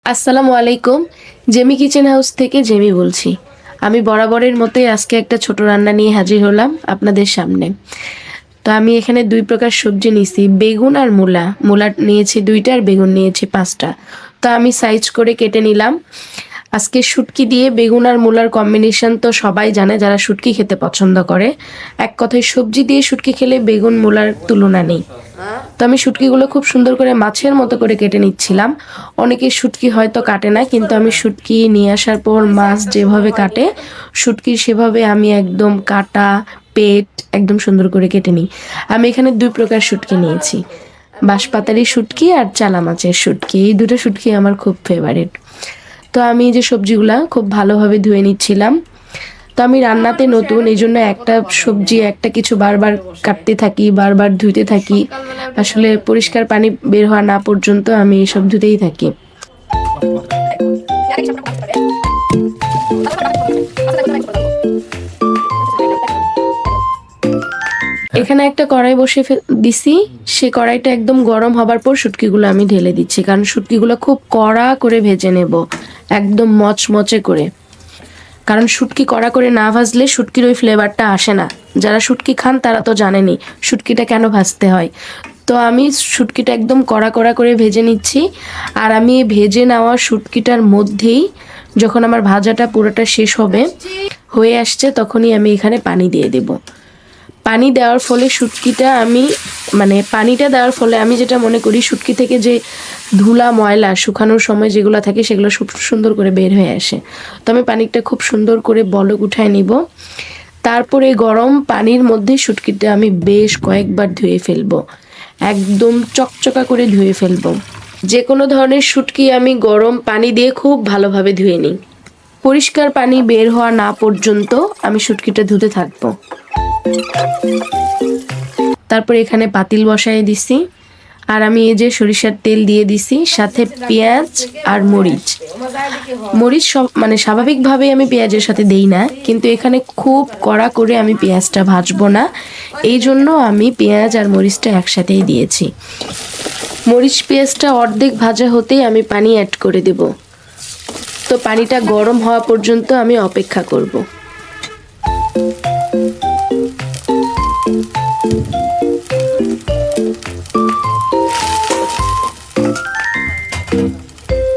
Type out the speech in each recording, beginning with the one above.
আসসালামু আলাইকুম। Jamie kitchen house থেকে জেমি বলছি। আমি বরাবরের মতোই আজকে একটা ছোট রান্না নিয়ে হাজির হলাম আপনাদের সামনে। তো আমি এখানে দুই প্রকার সবজি নিয়েছি, বেগুন আর মূলা। মূলা নিয়েছি 2টা আর বেগুন নিয়েছি 5টা। তো আমি সাইজ করে কেটে নিলাম। আজকে শুটকি দিয়ে বেগুন আর মূলার কম্বিনেশন তো সবাই জানে যারা শুটকি খেতে পছন্দ করে। এক কথায় সবজি দিয়ে শুটকি খেলে বেগুন মূলার তুলনা নেই। তো আমি শুটকিগুলো খুব সুন্দর করে মাছের মতো করে কেটে নিচ্ছিলাম। অনেকে শুটকি হয়তো কাটে না, কিন্তু আমি শুটকি নিয়ে আসার পর মাছ যেভাবে কাটে শুটকি সেভাবে আমি একদম কাটা পেট একদম সুন্দর করে কেটে নিই। আমি এখানে 2 প্রকার শুটকি নিয়েছি, বাঁশপাতারি শুটকি আর চালা মাছের শুটকি। এই দুটো শুটকি আমার খুব ফেভারিট। তো আমি যে সবজিগুলা খুব ভালোভাবে ধুয়ে নিচ্ছিলাম। তো আমি রান্নাতে নতুন, এই জন্য একটা সবজি একটা কিছু বারবার কাটতে থাকি, বারবার ধুইতে থাকি। আসলে পরিষ্কার পানি বের হওয়া না পর্যন্ত আমি এসব ধুতেই থাকি। এখানে একটা কড়াই দিছি। সে কড়াইটা একদম গরম হবার পর শুটকিগুলো আমি ঢেলে দিচ্ছি, কারণ শুটকিগুলো খুব কড়া করে ভেজে নেব, একদম মচমচে করে। কারণ শুটকি কড়া করে না ভাজলে শুটকির ওই ফ্লেভারটা আসে না। যারা শুটকি খান তারা তো জানেনই শুটকিটা কেন ভাজতে হয়। তো আমি শুটকিটা একদম কড়া কড়া করে ভেজে নিচ্ছি। আর আমি ভেজে নেওয়া শুটকিটার মধ্যেই যখন আমার ভাজাটা পুরোটা শেষ হয়ে আসছে, তখনই আমি এখানে পানি দিয়ে দেব। পানি দেওয়ার ফলে পানিটা দেওয়ার ফলে আমি যেটা মনে করি, শুটকি থেকে যে ধুলা ময়লা শুকানোর সময় যেগুলো থাকে সেগুলো খুব সুন্দর করে বের হয়ে আসে। তো আমি পানিটা খুব সুন্দর করে বলক উঠায় নিব। তারপরে গরম পানির মধ্যে শুটকিটা আমি বেশ কয়েকবার ধুয়ে ফেলবো, একদম চকচকা করে ধুয়ে ফেলবো। যে কোনো ধরনের শুটকি আমি গরম পানি দিয়ে খুব ভালোভাবে ধুয়ে নিই। পরিষ্কার পানি বের হওয়া না পর্যন্ত আমি শুটকিটা ধুতে থাকবো। তারপর এখানে পাতিল বসায় দিছি, আর আমি এই যে সরিষার তেল দিয়ে দিছি, সাথে পেঁয়াজ আর মরিচ। স্বাভাবিকভাবে আমি পেঁয়াজের সাথে দেই না, কিন্তু এখানে খুব কড়া করে আমি পেঁয়াজটা ভাজবো না, এই জন্য আমি পেঁয়াজ আর মরিচটা একসাথেই দিয়েছি। মরিচ পেঁয়াজটা অর্ধেক ভাজা হতেই আমি পানি অ্যাড করে দেব। তো পানিটা গরম হওয়া পর্যন্ত আমি অপেক্ষা করব।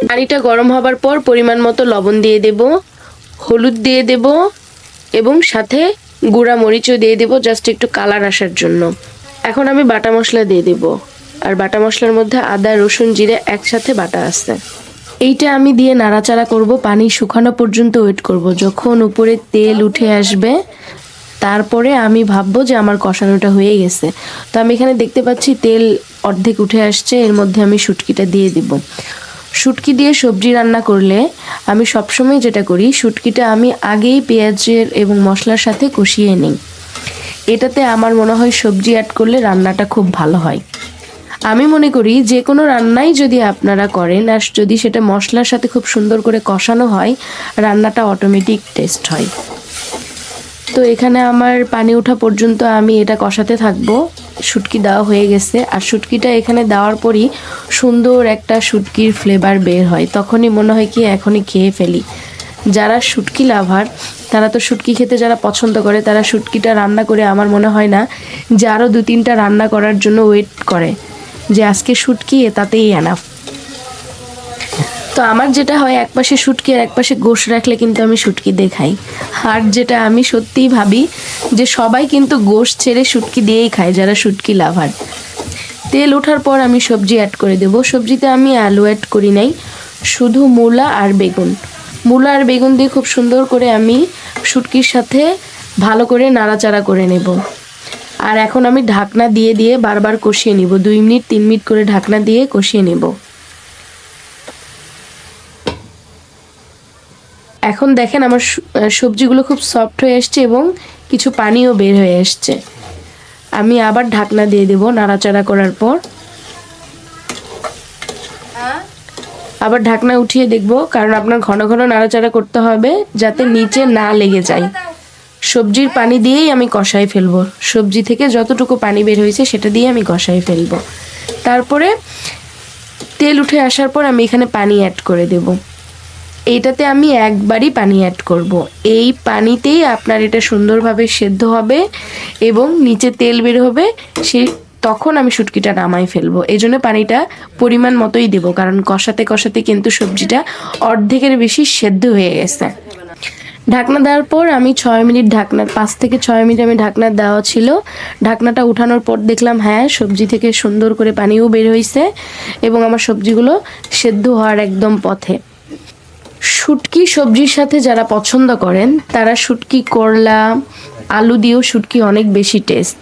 পানিটা গরম হবার পর পরিমাণ মতো লবণ দিয়ে দেব, হলুদ দিয়ে দেব এবং সাথে গুঁড়া মরিচও দিয়ে দেব, জাস্ট একটু কালার আসার জন্য। এখন আমি বাটা মশলা দিয়ে দেব, আর বাটা মশলার মধ্যে আদা রসুন জিরে একসাথে বাটা আছে। এইটা আমি দিয়ে নাড়াচাড়া করব, পানি শুকানো পর্যন্ত ওয়েট করব। যখন উপরে তেল উঠে আসবে তারপরে আমি ভাববো যে আমার কষানোটা হয়ে গেছে। তো আমি এখানে দেখতে পাচ্ছি তেল অর্ধেক উঠে আসছে, এর মধ্যে আমি শুটকিটা দিয়ে দিব। শুটকি দিয়ে সবজি রান্না করলে আমি সবসময় যেটা করি, শুটকিটা আমি আগেই পেঁয়াজের এবং মশলার সাথে কষিয়ে নিই। এটাতে আমার মনে হয় সবজি অ্যাড করলে রান্নাটা খুব ভালো হয়। আমি মনে করি যে কোনো রান্নাই যদি আপনারা করেন আর যদি সেটা মশলার সাথে খুব সুন্দর করে কষানো হয়, রান্নাটা অটোমেটিক টেস্ট হয়। তো এখানে আমার পানি ওঠা পর্যন্ত আমি এটা কষাতে থাকবো। শুটকি দেওয়া হয়ে গেছে, আর শুটকিটা এখানে দেওয়ার পরই সুন্দর একটা শুটকির ফ্লেভার বের হয়। তখনই মনে হয় কি এখনই খেয়ে ফেলি। যারা শুটকি লাভার তারা তো শুটকি খেতে যারা পছন্দ করে তারা শুটকিটা রান্না করে আমার মনে হয় না যে আরও 2-3টা রান্না করার জন্য ওয়েট করে যে আজকে শুটকি তাতেই এনাফ। তো আমার যেটা হয়, একপাশে শুটকি আর একপাশে গোশ রাখলে কিন্তু আমি শুটকি দিয়ে খাই। আর যেটা আমি সত্যিই ভাবি যে সবাই কিন্তু গোশ ছেড়ে শুটকি দিয়েই খায় যারা শুটকি লাভার। তেল ওঠার পর আমি সবজি অ্যাড করে দেব। সবজিতে আমি আলু অ্যাড করি নাই, শুধু মূলা আর বেগুন। মূলা আর বেগুন দিয়ে খুব সুন্দর করে আমি শুটকির সাথে ভালো করে নাড়াচাড়া করে নেব। আর এখন আমি ঢাকনা দিয়ে দিয়ে বারবার কষিয়ে নিব, 2-3 মিনিট করে ঢাকনা দিয়ে কষিয়ে নেব। এখন দেখেন আমার সবজিগুলো খুব সফট হয়ে আসছে এবং কিছু পানিও বের হয়ে আসছে। আমি আবার ঢাকনা দিয়ে দেব নাড়াচাড়া করার পর। আবার ঢাকনা উঠিয়ে দেখব, কারণ আপনার ঘন ঘন নাড়াচাড়া করতে হবে যাতে নিচে না লেগে যায়। সবজির পানি দিয়েই আমি কষাই ফেলবো, সবজি থেকে যতটুকু পানি বের হয়েছে সেটা দিয়ে আমি কষাই ফেলবো। তারপরে তেল উঠে আসার পর আমি এখানে পানি অ্যাড করে দেব। এইটাতে আমি একবারই পানি অ্যাড করব। এই পানিতেই আপনার এটা সুন্দরভাবে সেদ্ধ হবে এবং নিচে তেল বের হবে, তখন আমি শুটকিটা নামাই ফেলবো। এই জন্য পানিটা পরিমাণ মতোই দেবো, কারণ কষাতে কষাতে কিন্তু সবজিটা অর্ধেকের বেশি সেদ্ধ হয়ে গেছে। ঢাকনা দেওয়ার পর আমি 6 মিনিট 5 থেকে 6 মিনিট আমি ঢাকনা দেওয়া ছিল। ঢাকনাটা উঠানোর পর দেখলাম হ্যাঁ, সবজি থেকে সুন্দর করে পানিও বের হয়েছে এবং আমার সবজিগুলো সেদ্ধ হওয়ার একদম পথে। শুটকি সবজির সাথে যারা পছন্দ করেন তারা শুটকি, করলা, আলু দিয়েও শুটকি অনেক বেশি টেস্ট।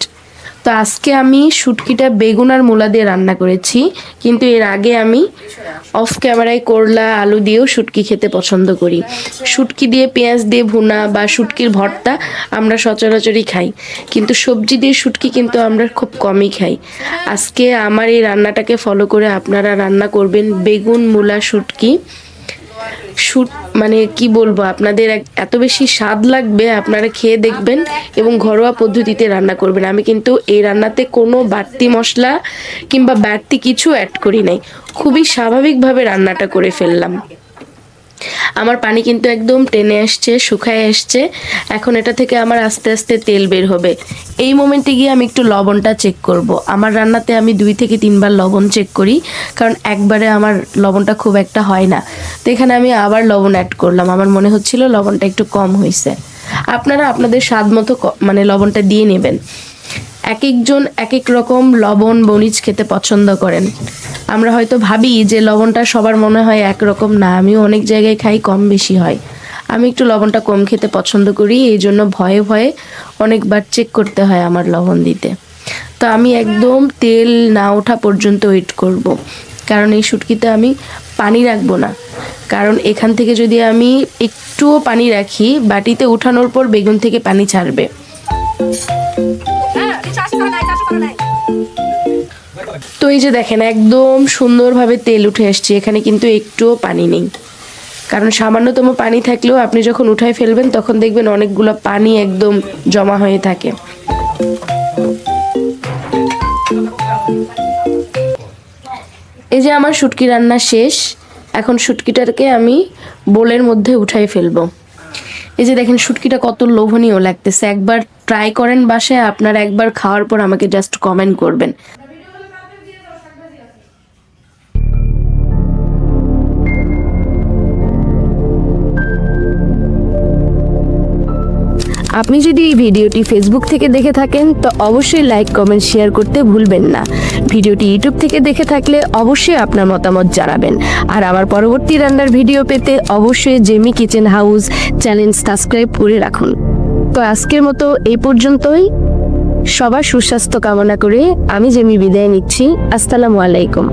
তো আজকে আমি শুটকিটা বেগুন আর মূলা দিয়ে রান্না করেছি, কিন্তু এর আগে আমি অফ ক্যামেরায় করলা, আলু দিয়েও শুটকি খেতে পছন্দ করি। শুটকি দিয়ে পেঁয়াজ দিয়ে ভুনা বা শুটকির ভর্তা আমরা সচরাচরই খাই, কিন্তু সবজি দিয়ে শুটকি কিন্তু আমরা খুব কমই খাই। আজকে আমার এই রান্নাটাকে ফলো করে আপনারা রান্না করবেন বেগুন, মূলা, শুটকি। মানে কি বলবো, আপনাদের এত বেশি স্বাদ লাগবে, আপনারা খেয়ে দেখবেন এবং ঘরোয়া পদ্ধতিতে রান্না করবেন। আমি কিন্তু এই রান্নাতে কোনো বাড়তি মশলা কিংবা বাড়তি কিছু অ্যাড করি নাই, খুবই স্বাভাবিকভাবে রান্নাটা করে ফেললাম। আমার পানি কিন্তু একদম টেনে আসছে, শুকায় আসছে। এখন এটা থেকে আমার আস্তে আস্তে তেল বের হবে। এই মোমেন্টে গিয়ে আমি একটু লবণটা চেক করব। আমার রান্নাতে আমি 2 থেকে 3 বার লবণ চেক করি, কারণ একবারে আমার লবণটা খুব একটা হয় না। তো এখানে আমি আবার লবণ অ্যাড করলাম, আমার মনে হচ্ছিল লবণটা একটু কম হয়েছে। আপনারা আপনাদের স্বাদ মতো মানে লবণটা দিয়ে নেবেন। এক একজন এক এক রকম লবণ মরিচ খেতে পছন্দ করেন। আমরা হয়তো ভাবি যে লবণটা সবার মনে হয় একরকম, না, আমিও অনেক জায়গায় খাই কম বেশি হয়। আমি একটু লবণটা কম খেতে পছন্দ করি, এই জন্য ভয়ে ভয়ে অনেকবার চেক করতে হয় আমার লবণ দিতে। তো আমি একদম তেল না ওঠা পর্যন্ত ওয়েট করব, কারণ এই শুটকিতে আমি পানি রাখবো না। কারণ এখান থেকে যদি আমি একটুও পানি রাখি, বাটিতে উঠানোর পর বেগুন থেকে পানি ছাড়বে। তো এই যে দেখেন একদম সুন্দরভাবে তেল উঠে আসছে, এখানে কিন্তু একটুও পানি নেই। কারণ সামান্যতম পানি থাকলেও আপনি যখন উঠায় ফেলবেন তখন দেখবেন অনেকগুলো পানি একদম জমা হয়ে থাকে। এই যে আমার শুটকি রান্না শেষ। এখন শুটকিটাকে আমি বোলের মধ্যে উঠাই ফেলবো। এই যে দেখেন শুটকিটা কত লোভনীয় লাগতেছে। একবার ট্রাই করেন বাসায়, আপনারা একবার খাওয়ার পর আমাকে জাস্ট কমেন্ট করবেন। আপনি যদি এই ভিডিওটি ফেসবুক থেকে দেখে থাকেন তো অবশ্যই লাইক, কমেন্ট, শেয়ার করতে ভুলবেন না। ভিডিওটি ইউটিউব থেকে দেখে থাকলে অবশ্যই আপনার মতামত জানাবেন। আর আমার পরবর্তী রান্নার ভিডিও পেতে অবশ্যই Jamie kitchen house channel subscribe করে রাখুন। তো আজকের মতো এই পর্যন্তই। সবার সুস্বাস্থ্য কামনা করে আমি জেমি বিদায় নিচ্ছি। আসসালামু আলাইকুম।